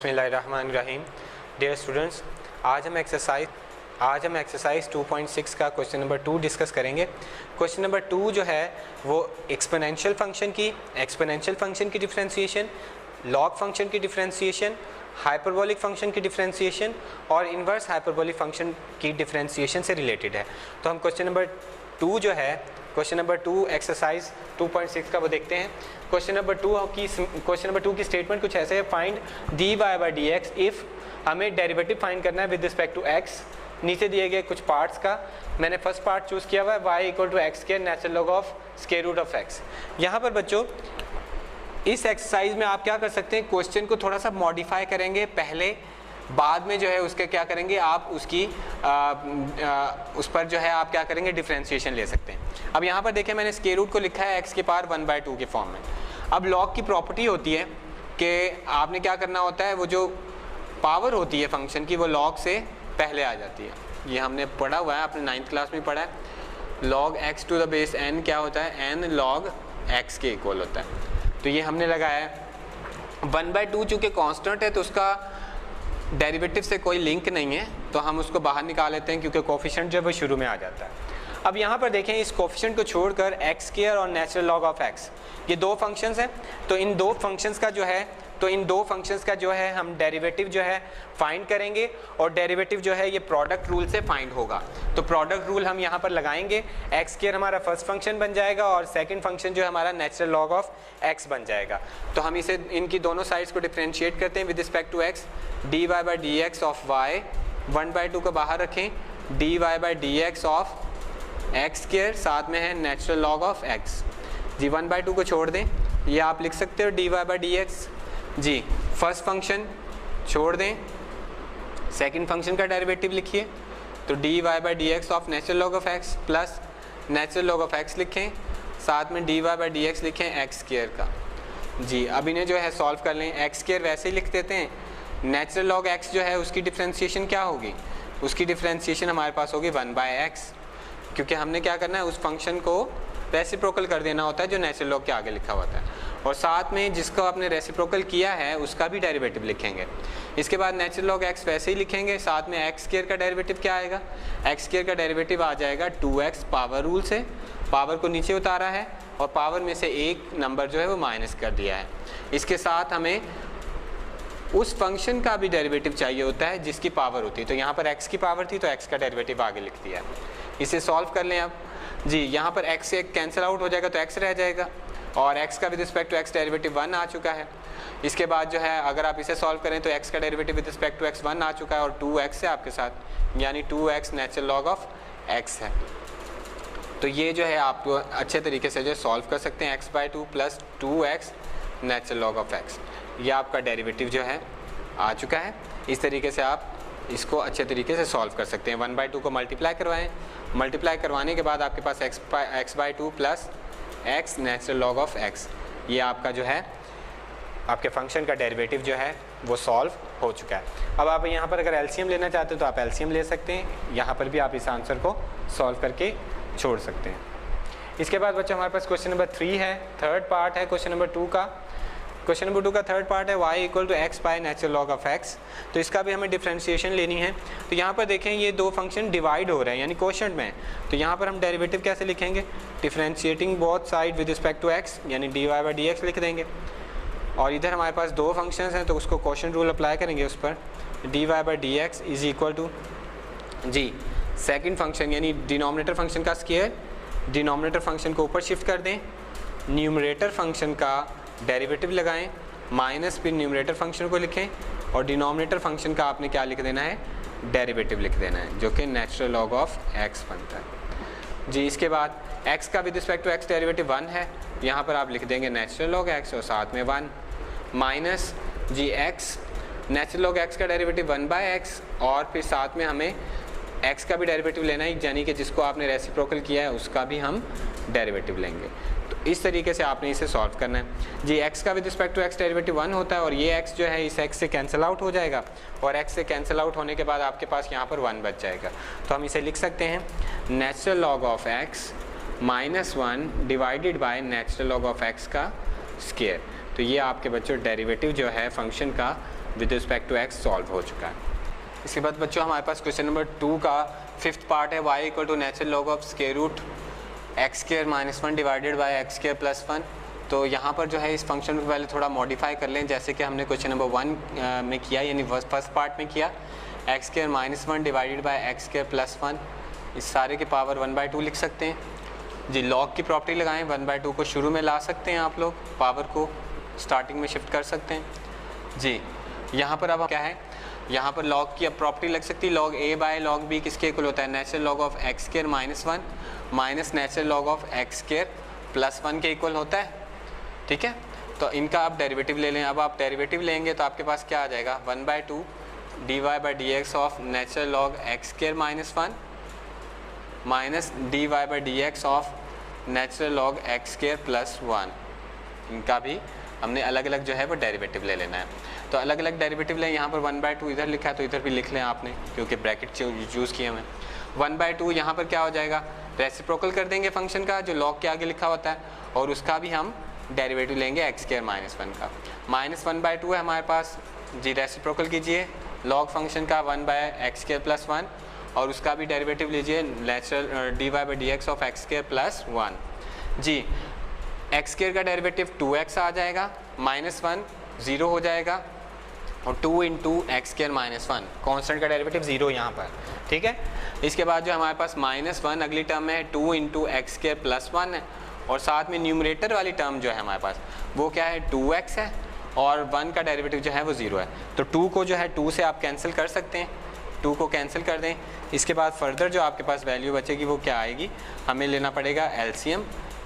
बिस्मिल्लाहिर्रहमानिर्रहीम। Dear students, आज हम एक्सरसाइज 2.6 का क्वेश्चन नंबर 2 डिस्कस करेंगे। क्वेश्चन नंबर 2 जो है वो एक्सपोनेंशियल फंक्शन की डिफरेंशिएशन, लॉग फंक्शन की डिफरेंशिएशन, हाइपरबोलिक फंक्शन की डिफरेंशिएशन और इन्वर्स हाइपरबोलिक फंक्शन की डिफरेंशिएशन से रिलेटेड है। तो हम क्वेश्चन नंबर 2 जो है क्वेश्चन नंबर 2 एक्सरसाइज 2.6 का वो देखते हैं। क्वेश्चन नंबर 2 की स्टेटमेंट कुछ ऐसे है, find d y by D x if हमें डेरिवेटिव फाइंड करना है विद रिस्पेक्ट टू एक्स। नीचे दिए गए कुछ पार्ट्स का मैंने फर्स्ट पार्ट चूज़ किया हुआ है, y equal to x square natural log of square root of x. यहाँ पर बच्चों इस एक्सरसाइज में आप क्या कर सकते हैं, क्वेश्चन को थोड़ा सा मॉडिफाई करेंगे पहले, बाद में जो है उसके क्या करेंगे आप उसकी उस पर जो है आप क्या करेंगे डिफरेंशिएशन ले सकते हैं। अब यहाँ पर देखें मैंने स्क्वायर रूट को लिखा है एक्स के पावर 1/2 के फॉर्म में। अब लॉग की प्रॉपर्टी होती है कि आपने क्या करना होता है, वो जो पावर होती है फंक्शन की वो लॉग से पहले आ जाती है। ये हमने पढ़ा हुआ है, आपने 9th क्लास में पढ़ा है। Log x to the base n क्या होता है, n लॉग x के इक्वल होता है। तो ये हमने लगाया है 1/2, चूँकि कॉन्स्टेंट है तो उसका डेरिवेटिव से कोई लिंक नहीं है, तो हम उसको बाहर निकाल लेते हैं क्योंकि कोफिशिएंट जो है वो शुरू में आ जाता है। अब यहाँ पर देखें इस कोफिशिएंट को छोड़कर एक्स स्क्वायर और नेचुरल लॉग ऑफ एक्स, ये दो फंक्शंस हैं। तो इन दो फंक्शंस का जो है हम डेरिवेटिव जो है फाइंड करेंगे और डेरिवेटिव जो है ये प्रोडक्ट रूल से फाइंड होगा। तो प्रोडक्ट रूल हम यहाँ पर लगाएंगे, एक्स स्क्वायर हमारा फर्स्ट फंक्शन बन जाएगा और सेकंड फंक्शन जो है हमारा नेचुरल लॉग ऑफ एक्स बन जाएगा। तो हम इसे इनकी दोनों साइड्स को डिफरेंशिएट करते हैं with respect to x. D y by D x of y 1/2 को बाहर रखें, d y by D x of x square साथ में है नेचुरल लॉग ऑफ एक्स। जी 1/2 को छोड़ दें, ये आप लिख सकते हो d y by D x. जी फर्स्ट फंक्शन छोड़ दें, सेकंड फंक्शन का डेरिवेटिव लिखिए, तो d y by D x of natural log of x plus natural log of x लिखें, साथ में d y by D x लिखें एक्स स्क्वायर का। जी अब इन्हें जो है सॉल्व कर लें। एक्स स्क्वायर वैसे ही लिख देते हैं, नेचुरल लॉग एक्स जो है उसकी डिफरेंशिएशन क्या होगी, उसकी डिफरेंशिएशन हमारे पास होगी 1/x, क्योंकि हमने क्या करना है उस फंक्शन को रेसिप्रोकल कर देना होता है जो नेचुरल लॉग के आगे लिखा होता है, और साथ में जिसको आपने रेसिप्रोकल किया है उसका भी डेरिवेटिव लिखेंगे। इसके बाद नेचुरल लॉग एक्स वैसे ही लिखेंगे, साथ में एक्स स्क्वायर का डेरिवेटिव क्या आएगा, एक्स स्क्वायर का डेरिवेटिव आ जाएगा 2x पावर रूल से, पावर को नीचे उतारा है और पावर में से एक नंबर जो है वो माइनस कर दिया है। इसके साथ हमें उस फंक्शन का भी डेरिवेटिव चाहिए होता है जिसकी पावर होती है। तो यहाँ पर x की पावर थी तो x का डेरिवेटिव आगे लिख दिया। इसे सॉल्व कर लें अब। जी यहाँ पर x से कैंसिल आउट हो जाएगा तो x रह जाएगा और x का with respect to x derivative 1 आ चुका है। इसके बाद जो है अगर आप इसे सॉल्व करें तो x का derivative with respect to x 1 आ चुका है और 2x है आपके साथ, यानी 2x natural log of x है। तो ये जो है आप अच्छे तरीके से जो सॉल्व कर सकते हैं, x/2 plus 2x natural log of x, ये आपका डेरिवेटिव जो है आ चुका है। इस तरीके से आप इसको अच्छे तरीके से सॉल्व कर सकते हैं। 1/2 को मल्टीप्लाई करवाएं, मल्टीप्लाई करवाने के बाद आपके पास x/2 plus x natural log of x, ये आपका जो है आपके फंक्शन का डेरिवेटिव जो है वो सॉल्व हो चुका है। अब आप यहाँ पर अगर एलसीएम लेना चाहते हो तो आप एलसीएम ले सकते हैं, यहाँ पर भी आप इस आंसर को सॉल्व करके छोड़ सकते हैं। इसके बाद बच्चों हमारे पास क्वेश्चन नंबर 3 है, थर्ड पार्ट है क्वेश्चन नंबर 2 का। क्वेश्चन नंबर 2 का थर्ड पार्ट है y equal to x by natural log of x। तो इसका भी हमें डिफरेंशिएशन लेनी है। तो यहाँ पर देखें ये दो फंक्शन डिवाइड हो रहे हैं यानी कोशेंट में, तो यहाँ पर हम डेरिवेटिव कैसे लिखेंगे, differentiating both side with respect to x, यानी d y by D x लिख देंगे। और इधर हमारे पास दो फंक्शंस हैं तो उसको कोशेंट रूल अप्लाई करेंगे उस पर, d y by D x is equal to जी सेकेंड फंक्शन यानी डिनोमिनेटर फंक्शन का स्क्वायर, डिनोमिनेटर फंक्शन को ऊपर शिफ्ट कर दें, न्यूमरेटर फंक्शन का डेरिवेटिव लगाएं, माइनस फिर न्यूमरेटर फंक्शन को लिखें और डिनोमिनेटर फंक्शन का आपने क्या लिख देना है, डेरिवेटिव लिख देना है जो कि नेचुरल लॉग ऑफ x बनता है। जी इसके बाद x का with respect to x derivative 1 है, यहाँ पर आप लिख देंगे नेचुरल लॉग x और साथ में 1 माइनस जी x नेचुरल लॉग x का डेरिवेटिव 1/x और फिर साथ में हमें x का भी डेरिवेटिव लेना है, यानी कि जिसको आपने रेसिप्रोकल किया है उसका भी हम डेरिवेटिव लेंगे। तो इस तरीके से आपने इसे सॉल्व करना है। जी x का with respect to x derivative 1 होता है और ये x जो है इस x से कैंसिल आउट हो जाएगा और x से कैंसिल आउट होने के बाद आपके पास यहाँ पर 1 बच जाएगा। तो हम इसे लिख सकते हैं natural log of x minus 1 divided by natural log of x का स्क्वायर। तो ये आपके बच्चों डेरिवेटिव जो है फंक्शन का with respect to x solve हो चुका है। इसके बाद बच्चों हमारे पास क्वेश्चन नंबर 2 का 5th पार्ट है, y equal to natural log of square root x square minus 1 divided by x square plus 1। तो यहाँ पर जो है इस फंक्शन को पहले थोड़ा मॉडिफाई कर लें, जैसे कि हमने क्वेश्चन नंबर 1 में किया, यानी फर्स्ट पार्ट में किया, x square minus 1 divided by x square plus 1, इस सारे के पावर 1/2 लिख सकते हैं जी। लॉग की प्रॉपर्टी लगाएं, 1/2 को शुरू में ला सकते हैं आप लोग, पावर को स्टार्टिंग में शिफ्ट कर सकते हैं जी। यहाँ पर अब क्या है, यहाँ पर लॉग की अब प्रॉपर्टी लग सकती है, log A by log B किसके इक्वल होता है, natural log of x square minus 1 minus natural log of x square plus 1 के इक्वल होता है, ठीक है। तो इनका आप डेरिवेटिव ले लें। अब आप डेरिवेटिव लेंगे तो आपके पास क्या आ जाएगा, 1/2 dy by D x of natural log x square minus 1 minus dy by D x of natural log x square plus 1। इनका भी हमने अलग अलग जो है वो डेरिवेटिव ले लेना है। तो अलग अलग डेरिवेटिव लें, यहाँ पर 1/2 इधर लिखा है तो इधर भी लिख लें आपने, क्योंकि ब्रैकेट यूज़ किए हमें। 1/2 यहाँ पर क्या हो जाएगा, रेसिप्रोकल कर देंगे फंक्शन का जो लॉग के आगे लिखा होता है, और उसका भी हम डेरिवेटिव लेंगे एक्स स्क्वायर माइनस 1 का। माइनस 1/2 है हमारे पास जी, रेसिप्रोकल कीजिए लॉग फंक्शन का 1/x स्क्वायर प्लस 1, और उसका भी डेरिवेटिव लीजिए natural dy by D x of x square plus 1 जी। एक्स स्क्वायर का डेरिवेटिव 2x आ जाएगा, माइनस 1 0 हो जाएगा, और 2 into x square minus 1, constant का डेरिवेटिव 0 यहाँ पर, ठीक है। इसके बाद जो हमारे पास माइनस 1 अगली टर्म में है 2 इंटू एक्स स्क्वायर प्लस 1 है, और साथ में न्यूमरेटर वाली टर्म जो है हमारे पास वो क्या है, 2x है, और 1 का डेरिवेटिव जो है वो 0 है। तो 2 को जो है 2 से आप कैंसिल कर सकते हैं, 2 को कैंसिल कर दें। इसके बाद फर्दर जो आपके पास वैल्यू बचेगी वो क्या आएगी, हमें लेना पड़ेगा एलसीएम।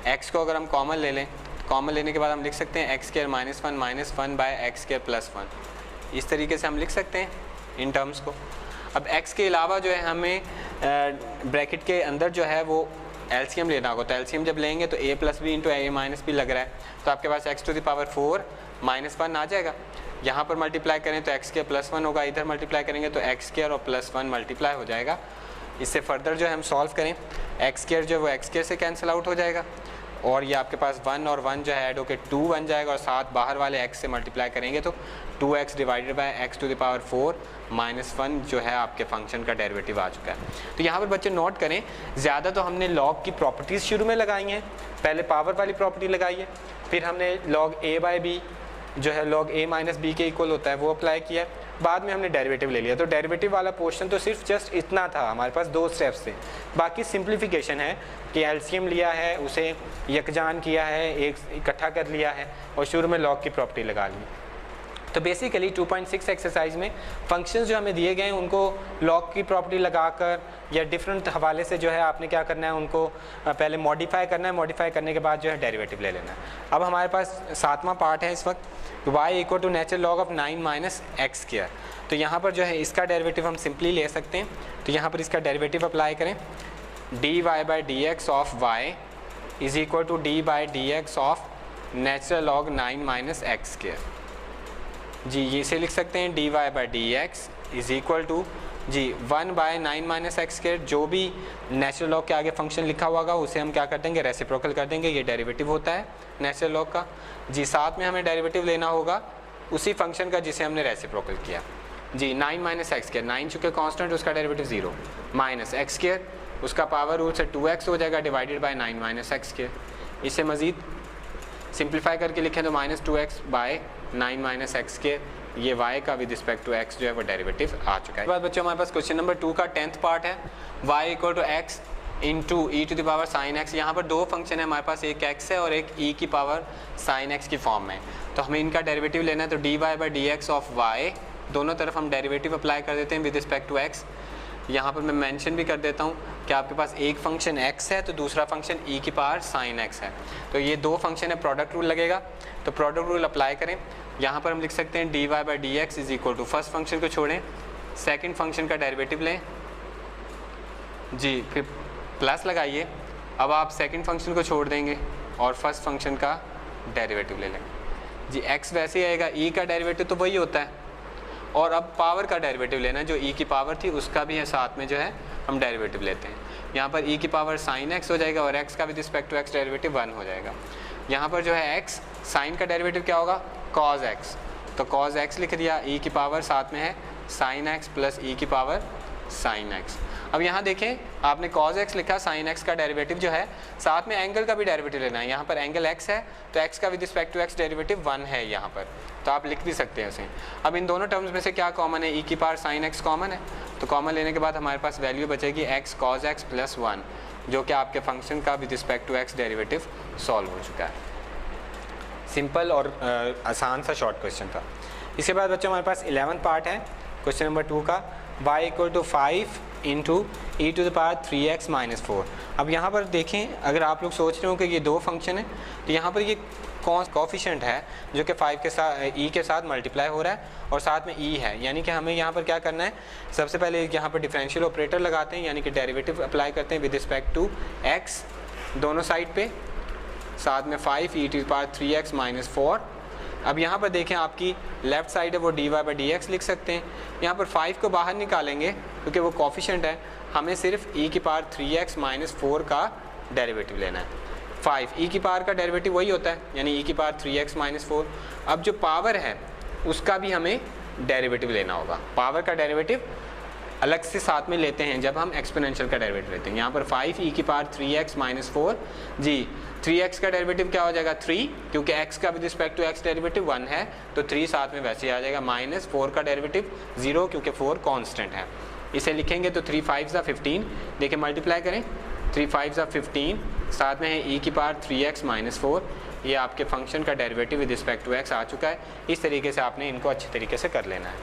x को अगर हम कॉमन ले लें, कॉमन लेने के बाद हम लिख सकते हैं x square minus 1 minus 1 by x square plus 1। इस तरीके से हम लिख सकते हैं इन टर्म्स को। अब x के अलावा जो है हमें ब्रैकेट के अंदर जो है वो एलसीएम लेना होगा। तो एलसीएम जब लेंगे तो a plus b into a minus b लग रहा है, तो आपके पास x to the power 4 minus 1 आ जाएगा। यहाँ पर मल्टीप्लाई करें तो एक्स स्क्वायर प्लस 1 होगा, इधर मल्टीप्लाई करेंगे तो एक्स स्क्वायर और प्लस 1 मल्टीप्लाई हो जाएगा। इससे फर्दर जो हम सॉल्व करें, एक्स स्क्वायर जो है वो एक्स स्क्वायर से कैंसिल आउट हो जाएगा, और ये आपके पास 1 और 1 जो है ऐड होकर 2 बन जाएगा, और साथ बाहर वाले x से मल्टीप्लाई करेंगे तो 2x divided by x to the power 4 minus 1 जो है आपके फंक्शन का डेरिवेटिव आ चुका है। तो यहाँ पर बच्चे नोट करें, ज़्यादा तो हमने लॉग की प्रॉपर्टीज़ शुरू में लगाई हैं, पहले पावर वाली प्रॉपर्टी लगाई है, फिर हमने लॉग a बाई बी जो है लॉग a माइनस बी के इक्वल होता है वो अप्लाई किया, बाद में हमने डेरिवेटिव ले लिया। तो डेरिवेटिव वाला पोर्शन तो सिर्फ जस्ट इतना था, हमारे पास 2 स्टेप्स थे। बाकी सिंप्लीफिकेशन है कि एलसीएम लिया है, उसे यकजान किया है, एक इकट्ठा कर लिया है, और शुरू में लॉग की प्रॉपर्टी लगा ली। तो बेसिकली 2.6 एक्सरसाइज में फंक्शंस जो हमें दिए गए हैं उनको लॉग की प्रॉपर्टी लगाकर या डिफरेंट हवाले से जो है आपने क्या करना है, उनको पहले मॉडिफाई करना है, मॉडिफाई करने के बाद जो है डेरिवेटिव ले लेना है। अब हमारे पास 7वां पार्ट है इस वक्त, y equal to natural log of 9 minus x square. तो यहाँ पर जो है इसका डेरिवेटिव हम सिंपली ले सकते हैं। तो यहाँ पर इसका डेरिवेटिव अप्लाई करें, dy by D x of y is equal to D by D x of natural log 9 minus x square जी। ये इसे लिख सकते हैं dy by D x is equal to जी 1 बाय 9 माइनस एक्स स्क्वायर। जो भी नेचुरल लॉग के आगे फंक्शन लिखा होगा उसे हम क्या कर देंगे, रेसिप्रोकल कर देंगे, ये डेरिवेटिव होता है नेचुरल लॉग का जी। साथ में हमें डेरिवेटिव लेना होगा उसी फंक्शन का जिसे हमने रेसिप्रोकल किया जी। 9 माइनस एक्स स्क्वायर, 9 चुके कांस्टेंट, उसका डेरिवेटिव 0 माइनस एक्स स्क्वायर, उसका पावर रूट से 2x हो जाएगा divided by 9 minus x square. इसे मज़ीद सिंप्लीफाई करके लिखें तो minus 2x by 9 minus x square, ये y का विद रिस्पेक्ट टू x जो है वो डेरिवेटिव आ चुका है। बाद बच्चों हमारे पास क्वेश्चन नंबर 2 का 10th पार्ट है, y equal to x into e to the power sine x. यहाँ पर 2 फंक्शन है हमारे पास, एक x है और एक e की पावर साइन x की फॉर्म में। तो हमें इनका डेरिवेटिव लेना है, तो dy by D x of y, दोनों तरफ हम डेरिवेटिव अप्लाई कर देते हैं विद रिस्पेक्ट टू x। यहाँ पर मैं मेंशन भी कर देता हूँ कि आपके पास एक फंक्शन x है तो दूसरा फंक्शन e की पावर साइन x है। तो ये 2 फंक्शन है, प्रोडक्ट रूल लगेगा, तो प्रोडक्ट रूल अप्लाई करें। यहाँ पर हम लिख सकते हैं dy by D x is equal to, first function को छोड़ें, सेकंड फंक्शन का डेरिवेटिव लें जी, फिर प्लस लगाइए। अब आप सेकंड फंक्शन को छोड़ देंगे और फर्स्ट फंक्शन का डेरिवेटिव ले लें जी। x वैसे ही आएगा, e का डेरिवेटिव तो वही होता है, और अब पावर का डेरिवेटिव लेना है, जो e की पावर थी उसका भी है साथ में जो है हम डेरिवेटिव लेते हैं। यहाँ पर e की पावर साइन x हो जाएगा और x का with respect to x derivative 1 हो जाएगा। यहाँ पर जो है x साइन का डेरिवेटिव क्या होगा, cos x, तो cos x लिख दिया, e की पावर साथ में है sin x प्लस e की पावर sin x। अब यहाँ देखें आपने cos x लिखा, sin x का डेरिवेटिव जो है साथ में एंगल का भी डेरिवेटिव लेना है। यहाँ पर एंगल x है तो x का with respect to x derivative 1 है यहाँ पर, तो आप लिख भी सकते हैं उसे। अब इन दोनों टर्म्स में से क्या कॉमन है, e की पावर sin x कॉमन है, तो कॉमन लेने के बाद हमारे पास वैल्यू बचेगी x cos x प्लस 1, जो कि आपके फंक्शन का with respect to x derivative solve हो चुका है। सिंपल और आसान सा शॉर्ट क्वेश्चन था। इसके बाद बच्चों हमारे पास 11th पार्ट है क्वेश्चन नंबर 2 का, y equal to 5 into e to the power 3x minus 4। अब यहाँ पर देखें, अगर आप लोग सोच रहे हो कि ये दो फंक्शन है, तो यहाँ पर ये कोफिशिएंट है जो कि 5 के साथ e के साथ मल्टीप्लाई हो रहा है और साथ में e है, यानी कि हमें यहाँ पर क्या करना है, सबसे पहले यहाँ पर डिफरेंशियल ऑपरेटर लगाते हैं, यानी कि डेरिवेटिव अप्लाई करते हैं विद रिस्पेक्ट टू x दोनों साइड पे, साथ में 5 e to the power 3x minus 4। अब यहाँ पर देखें आपकी लेफ़्ट साइड है वो dy बाई dx लिख सकते हैं। यहाँ पर 5 को बाहर निकालेंगे क्योंकि वो कोफिशिएंट है, हमें सिर्फ e की पावर 3x माइनस 4 का डेरिवेटिव लेना है। 5 e की पावर का डेरिवेटिव वही होता है, यानी e की पावर 3x माइनस 4। अब जो पावर है उसका भी हमें डेरिवेटिव लेना होगा, पावर का डेरिवेटिव अलग से साथ में लेते हैं जब हम एक्सपोनेंशियल का डेरिवेटिव लेते हैं। यहाँ पर 5 e की पावर 3x माइनस 4 जी, 3x का डेरिवेटिव क्या हो जाएगा 3, क्योंकि x का with respect to x derivative 1 है तो 3 साथ में वैसे ही आ जाएगा, माइनस 4 का डेरिवेटिव 0 क्योंकि 4 कांस्टेंट है। इसे लिखेंगे तो 3 5 ज़ा 15, देखिए मल्टीप्लाई करें 3 5 ज़ा 15, साथ में है e की पावर 3x माइनस 4। ये आपके फंक्शन का derivative with respect to x आ चुका है। इस तरीके से आपने इनको अच्छे तरीके से कर लेना है।